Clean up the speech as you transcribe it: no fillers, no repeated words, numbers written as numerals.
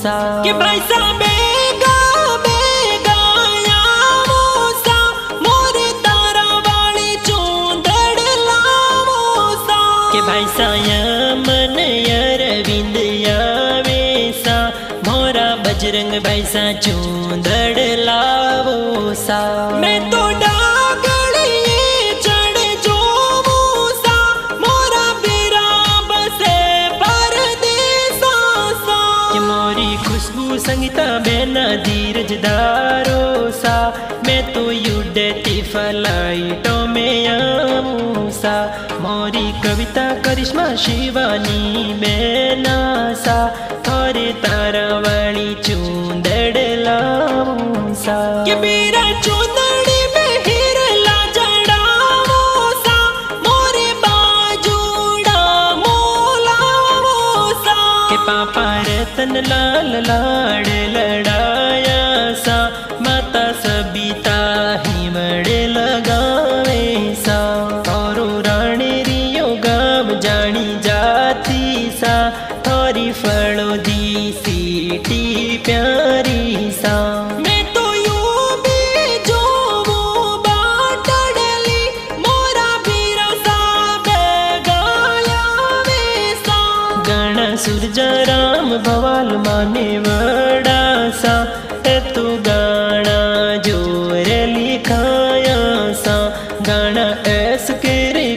सा कि भाई सा बेगा बेगा आवो सा मोरे तारा वाली चूंदड़ लावो सा कि भाई सा यमन अरविंद आवे सा मोरा बजरंग भाई सा चूंदड़ लावो सा मैं तो डागड़िए चढ़ जोवो सा मोरा बेरा बसे परदेसा सा कि मोरी खुशबू संगीता बेना धीरज दारो सा मैं तो युडती फ्लाइटों में आऊं सा मोरी कविता करिश्मा शिवानी बेना सा थोरे तारा वाली चूंदड़ लाऊं सा कि मेरा चूंदड़ी में हिरला जड़ावो सा मोरे बाजूड़ा मोलावो सा के पापा रतन लाल लाड़ लड़ाया सा माता सबिता हिमड़े लगावे सा और रानी रियो गाम जानी जाती सा थोरी फड़ो दी सीटी प्यारी सा मैं तो यूं भी जोवो बाटड़ली मोरा बीरा सा बेगाया वे सा गण सूरजा राम भवाल माने